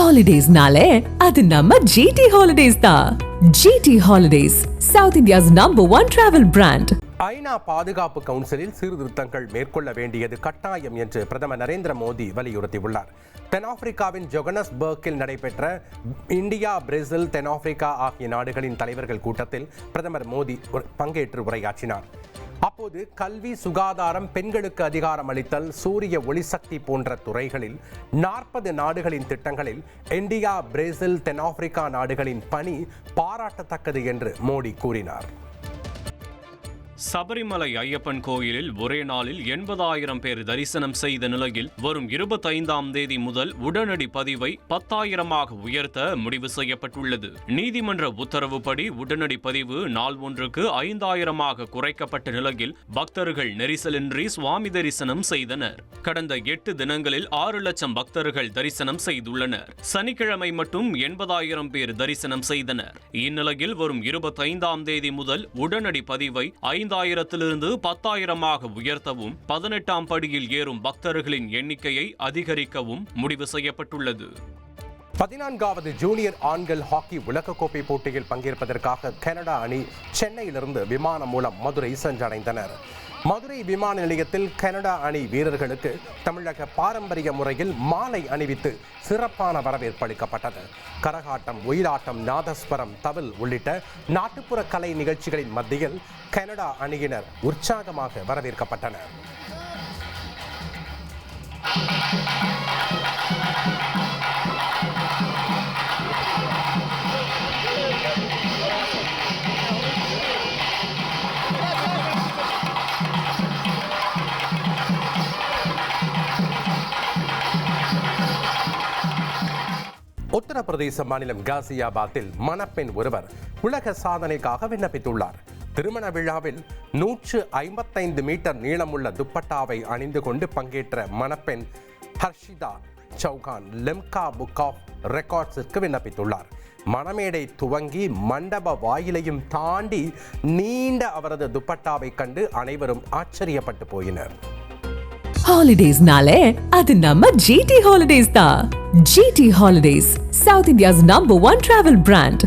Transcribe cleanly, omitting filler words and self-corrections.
Holidays-nale, அது நம்ம GT Holidays தான். GT Holidays, South India's #1 travel brand. ஐநா பாதுகாப்பு கவுன்சிலில் சீர்திருத்தங்கள் மேற்கொள்ள வேண்டியது கட்டாயம் என்று பிரதமர் நரேந்திர மோடி வலியுறுத்தியுள்ளார். தென்னாப்பிரிக்காவின் ஜோகன்னஸ்பர்க்கில் நடைபெற்ற இந்தியா, பிரேசில், தென்னாப்பிரிக்கா ஆகிய நாடுகளின் தலைவர்கள் கூட்டத்தில் பிரதமர் மோடி பங்கேற்று உரையாற்றினார். அப்போது கல்வி, சுகாதாரம், பெண்களுக்கு அதிகாரம் அளித்தல், சூரிய ஒளிசக்தி போன்ற துறைகளில் 40 நாடுகளின் திட்டங்களில் இந்தியா, பிரேசில், தென்னாப்பிரிக்கா நாடுகளின் பணி பாராட்டத்தக்கது என்று மோடி கூறினார். சபரிமலை ஐயப்பன் கோயிலில் ஒரே நாளில் 80,000 பேர் தரிசனம் செய்த நிலையில் வரும் 25ஆம் தேதி முதல் உடனடி பதிவை 10,000ஆக உயர்த்த முடிவு செய்யப்பட்டுள்ளது. நீதிமன்ற உத்தரவுப்படி உடனடி பதிவு நாள் ஒன்றுக்கு 5,000ஆக குறைக்கப்பட்ட நிலையில் பக்தர்கள் நெரிசலின்றி சுவாமி தரிசனம் செய்தனர். கடந்த 8 தினங்களில் 6 லட்சம் பக்தர்கள் தரிசனம் செய்துள்ளனர். சனிக்கிழமை மட்டும் 80,000 பேர் தரிசனம் செய்தனர். இந்நிலையில் வரும் 25ஆம் தேதி முதல் உடனடி பதிவை 5,000 10,000ஆக உயர்த்தவும் 18ஆம் படியில் ஏறும் பக்தர்களின் எண்ணிக்கையை அதிகரிக்கவும் முடிவு செய்யப்பட்டுள்ளது. 14வது ஜூனியர் ஆண்கள் ஹாக்கி உலகக்கோப்பை போட்டியில் பங்கேற்பதற்காக கனடா அணி சென்னையிலிருந்து விமானம் மூலம் மதுரை சென்றடைந்தனர். மதுரை விமான நிலையத்தில் கனடா அணி வீரர்களுக்கு தமிழக பாரம்பரிய முறையில் மாலை அணிவித்து சிறப்பான வரவேற்பு அளிக்கப்பட்டது. கரகாட்டம், ஒயிலாட்டம், நாதஸ்வரம், தவில் உள்ளிட்ட நாட்டுப்புற கலை நிகழ்ச்சிகளின் மத்தியில் கனடா அணியினர் உற்சாகமாக வரவேற்கப்பட்டனர். உத்தரப்பிரதேச மாநிலம் காசியாபாத்தில் மணப்பெண் ஒருவர் உலக சாதனைக்காக விண்ணப்பித்துள்ளார். திருமண விழாவில் 155 மீட்டர் நீளமுள்ள துப்பட்டாவை அணிந்து கொண்டு பங்கேற்ற மணப்பெண் ஹர்ஷிதா சௌகான் லிம்கா புக் ஆஃப் ரெக்கார்ட்ஸிற்கு விண்ணப்பித்துள்ளார். மணமேடை துவங்கி மண்டப வாயிலையும் தாண்டி நீண்ட அவரது துப்பட்டாவை கண்டு அனைவரும் ஆச்சரியப்பட்டு போயினர். Holidays-nale, அது நம்ம GT Holidays தான். GT Holidays, South India's #1 travel brand.